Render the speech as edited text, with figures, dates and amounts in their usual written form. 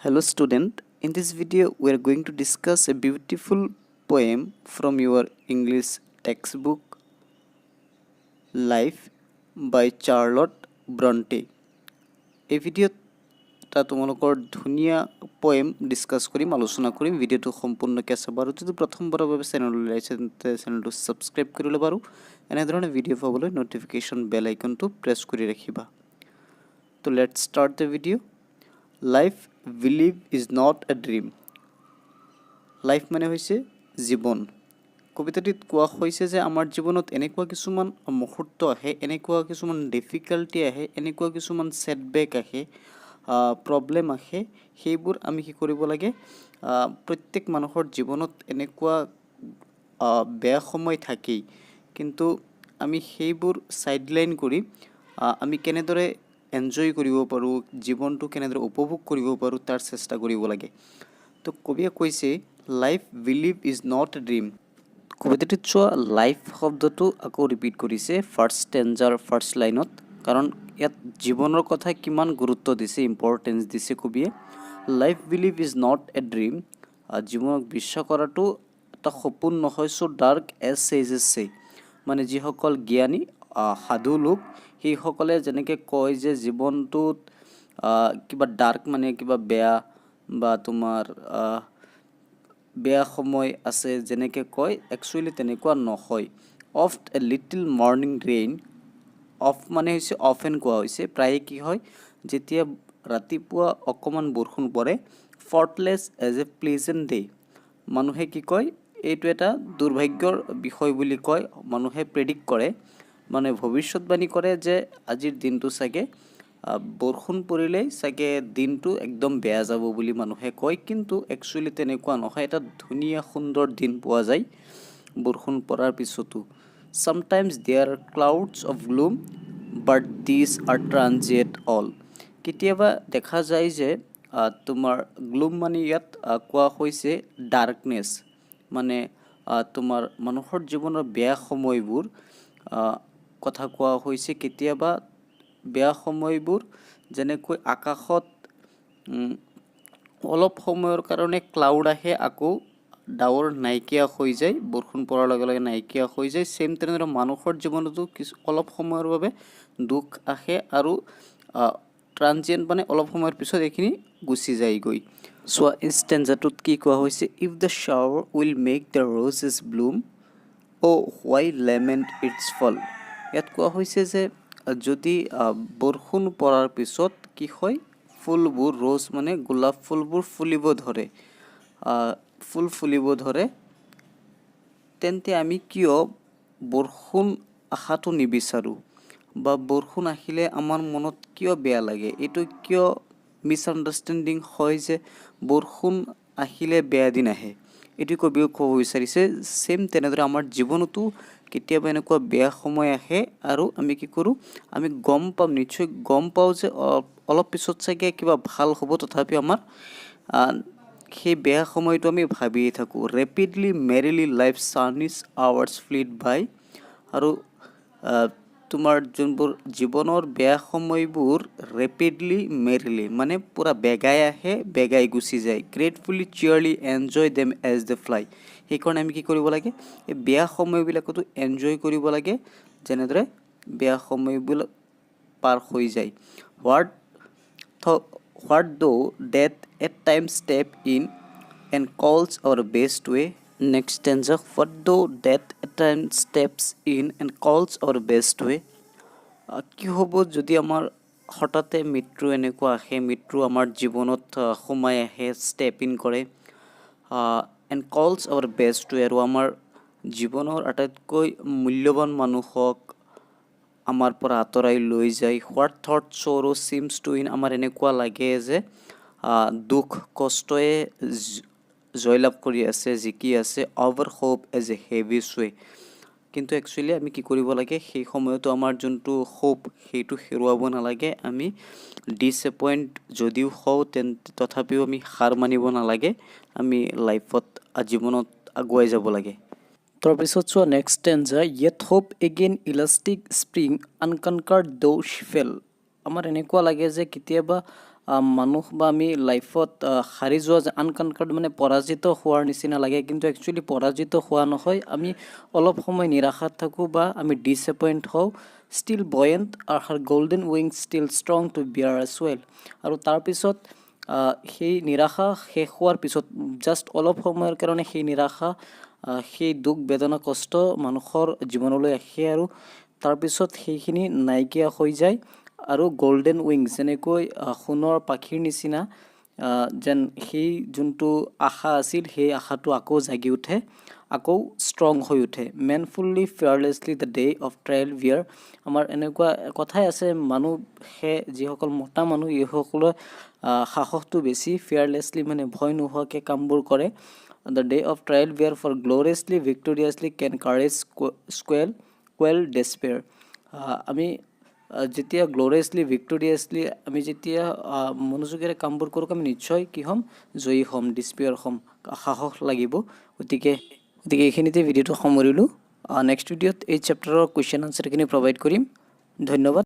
Hello student, in this video we are going to discuss a beautiful poem from your English textbook Life by Charlotte Bronte. এই ভিডিঅ'টা তোমালোকৰ ধুনীয়া poem discuss কৰিম আলোচনা কৰিম ভিডিঅ'টো সম্পূৰ্ণকৈ চাবা আৰু যদি প্ৰথমবাৰৰ বাবে চেনেললৈ আহিছে তেন্তে চেনেলটো ছাবস্ক্ৰাইব কৰি ল'বা আৰু এনেধৰণে ভিডিঅ' পাবলৈ ন'টিফিকেশ্যন বেল আইকনটো প্ৰেছ কৰি ৰাখিবা। তো let's start the video'. Life we live is not a dream. Life মানে হৈছে জীৱন। কবিতাটিত কোৱা হৈছে যে আমাৰ জীৱনত এনেকুৱা কিছুমান মুহূৰ্ত আহে, এনেকুৱা কিছুমান ডিফিকাল্টি আহে, এনেকুৱা কিছুমান ছেটবেক আহে, প্ৰব্লেম আহে, সেইবোৰ আমি কি কৰিব লাগে, প্ৰত্যেক মানুহৰ জীৱনত এনেকুৱা বেয়া সময় থাকেই, কিন্তু আমি সেইবোৰ ছাইডলাইন কৰি আমি কেনেদৰে এনজয় কৰিব পাৰোঁ, জীৱনটো কেনেদৰে উপভোগ কৰিব পাৰোঁ তাৰ চেষ্টা কৰিব লাগে। তো কবিয়ে কৈছে life we live is not a dream. কবিতাটিত চোৱা লাইফ শব্দটো আকৌ ৰিপিট কৰিছে ফাৰ্ষ্ট ষ্টেঞ্জাৰ ফাৰ্ষ্ট লাইনত, কাৰণ ইয়াত জীৱনৰ কথা কিমান গুৰুত্ব দিছে, ইম্পৰ্টেঞ্চ দিছে কবিয়ে। Life we live is not a dream, জীৱনক বিশ্বাস কৰাটো এটা সপোন নহয়। চ' ডাৰ্ক এজ চেজেছ চে, মানে যিসকল জ্ঞানী সাধু লোক সেইসকলে যেনেকৈ কয় যে জীৱনটোত কিবা ডাৰ্ক মানে কিবা বেয়া বা তোমাৰ বেয়া সময় আছে যেনেকৈ কয়, একচুৱেলি তেনেকুৱা নহয়। Of a little morning rain, of মানে হৈছে অফেন কোৱা হৈছে, প্ৰায়ে কি হয় যেতিয়া ৰাতিপুৱা অকণমান বৰষুণ পৰে। ফৰ্টলেছ এজ এ প্লেজেণ্ট ডে, মানুহে কি কয় এইটো এটা দুৰ্ভাগ্যৰ বিষয় বুলি কয়। মানুহে প্ৰেডিক্ট কৰে, মানে ভৱিষ্যতবাণী কৰে যে আজিৰ দিনটো চাগে বৰষুণ পৰিলেই চাগে দিনটো একদম বেয়া যাব বুলি মানুহে কয়, কিন্তু একচুৱেলি তেনেকুৱা নহয়। এটা ধুনীয়া সুন্দৰ দিন পোৱা যায় বৰষুণ পৰাৰ পিছতো। Sometimes there clouds of gloom but these are transient all, কেতিয়াবা দেখা যায় যে তোমাৰ গ্লুম মানে ইয়াত কোৱা হৈছে ডাৰ্কনেছ, মানে তোমাৰ মানুহৰ জীৱনৰ বেয়া সময়বোৰ কথা কোৱা হৈছে। কেতিয়াবা বেয়া সময়বোৰ যেনেকৈ আকাশত অলপ সময়ৰ কাৰণে ক্লাউড আহে, আকৌ ডাৱৰ নাইকিয়া হৈ যায়, বৰষুণ পৰাৰ লগে লগে নাইকিয়া হৈ যায়। ছেইম তেনেদৰে মানুহৰ জীৱনতো অলপ সময়ৰ বাবে দুখ আহে আৰু ট্ৰানজিয়েণ্ট মানে অলপ সময়ৰ পিছত এইখিনি গুচি যায়গৈ। চোৱা ষ্টেঞ্জাটোত কি কোৱা হৈছে, if the shower will make the roses bloom oh' why lament its fall. ইয়াত কোৱা হৈছে যে যদি বৰষুণ পৰাৰ পিছত কি হয়, ফুলবোৰ ৰ'জ মানে গোলাপ ফুলবোৰ ফুলিব ধৰে, ফুল ফুলিব ধৰে, তেন্তে আমি কিয় বৰষুণ আশাটো নিবিচাৰোঁ, বা বৰষুণ আহিলে আমাৰ মনত কিয় বেয়া লাগে, এইটো কিয় মিছআণ্ডাৰষ্টেণ্ডিং হয় যে বৰষুণ আহিলে বেয়া দিন আহে, এইটো কবিও ক'ব বিচাৰিছে। ছেইম তেনেদৰে আমাৰ জীৱনতো কেতিয়াবা এনেকুৱা বেয়া সময় আহে আৰু আমি কি কৰোঁ, আমি গম পাওঁ, নিশ্চয় গম পাওঁ যে অলপ পিছত চাগে কিবা ভাল হ'ব, তথাপিও আমাৰ সেই বেয়া সময়টো আমি ভাবিয়ে থাকোঁ। ৰেপিডলি মেৰিলি লাইফ চাৰ্নিছ আৱাৰ্ছ ফ্লিট বাই, আৰু তোমাৰ যোনবোৰ জীৱনৰ বেয়া সময়বোৰ ৰেপিডলি মেৰিলি মানে পূৰা বেগাই আহে, বেগাই গুচি যায়। Gratefully cheerily enjoy them as the fly, সেইকাৰণে আমি কি কৰিব লাগে, এই বেয়া সময়বিলাকতো এনজয় কৰিব লাগে, যেনেদৰে বেয়া সময়বিলাক পাৰ হৈ যায়। What though death at time steps in and calls our best way. Next stanza, what though death at time steps in and calls our best way. কি হ'ব যদি আমাৰ হঠাতে মৃত্যু এনেকুৱা আহে, মৃত্যু আমাৰ জীৱনত সোমাই আহে, ষ্টেপ ইন কৰে, এণ্ড কলছ আৱাৰ বেষ্ট ৱে, আৰু আমাৰ জীৱনৰ আটাইতকৈ মূল্যৱান মানুহক আমাৰ পৰা আঁতৰাই লৈ যায়। What though sorrow' seems to win, আমাৰ এনেকুৱা লাগে যে দুখ কষ্টয়ে জয়লাভ কৰি আছে, জিকি আছে। Over hope as a heavy way, কিন্তু একচুৱেলি আমি কি কৰিব লাগে, সেই সময়তো আমাৰ যোনটো হোপ সেইটো হেৰুৱাব নালাগে। আমি ডিছএপইণ্ট যদিও হওঁ তেন্তে তথাপিও আমি হাৰ মানিব নালাগে, আমি লাইফত জীৱনত আগুৱাই যাব লাগে। তাৰপিছত চোৱা next stanza, yet hope again elastic spring unconquered though ফেল। আমাৰ এনেকুৱা লাগে যে কেতিয়াবা মানুহ বা আমি লাইফত হাৰি যোৱা আনকনকাৰ্ড মানে পৰাজিত হোৱাৰ নিচিনা লাগে, কিন্তু একচুৱেলি পৰাজিত হোৱা নহয়। আমি অলপ সময় নিৰাশাত থাকোঁ বা আমি ডিসএপইণ্ট হওঁ, ষ্টিল বয়েণ্ট আৰু her golden wings still strong to bear as well. আৰু তাৰপিছত সেই নিৰাশা শেষ হোৱাৰ পিছত জাষ্ট অলপ সময়ৰ কাৰণে সেই নিৰাশা, সেই দুখ বেদনা কষ্ট মানুহৰ জীৱনলৈ আহে আৰু তাৰপিছত সেইখিনি নাইকিয়া হৈ যায় আৰু গল্ডেন উইংছ যেনেকৈ সোণৰ পাখিৰ নিচিনা যেন সেই যোনটো আশা আছিল সেই আশাটো আকৌ জাগি উঠে, আকৌ ষ্ট্ৰং হৈ উঠে। মেনফুল্লি ফিয়াৰলেছলি দ্য ডে অফ ট্ৰায়েল বিয়াৰ। আমাৰ এনেকুৱা কথাই আছে, মানুহে যিসকল মতা মানুহ এইসকলৰ সাহসটো বেছি, ফিয়াৰলেছলি মানে ভয় নোহোৱাকৈ কামবোৰ কৰে। দ্য ডে অফ ট্ৰায়েল বিয়াৰ ফৰ গ্ল'ৰিয়াছলি ভিক্টৰিয়াছলি কেন কাৰেজ কুৱেল ডেছপেয়াৰ। আমি যেতিয়া গ্ল'ৰিয়াছলি ভিক্টৰিয়াছলি আমি যেতিয়া মনোযোগেৰে কামবোৰ কৰোঁ, আমি নিশ্চয় কি হ'ম, জয়ী হ'ম, ডিছপেয়াৰ হ'ম, সাহস লাগিব। গতিকে এইখিনিতে ভিডিঅ'টো সামৰিলোঁ। নেক্সট ভিডিঅ'ত এই চেপ্টাৰৰ কুৱেশ্যন আনচাৰখিনি প্ৰভাইড কৰিম। ধন্যবাদ।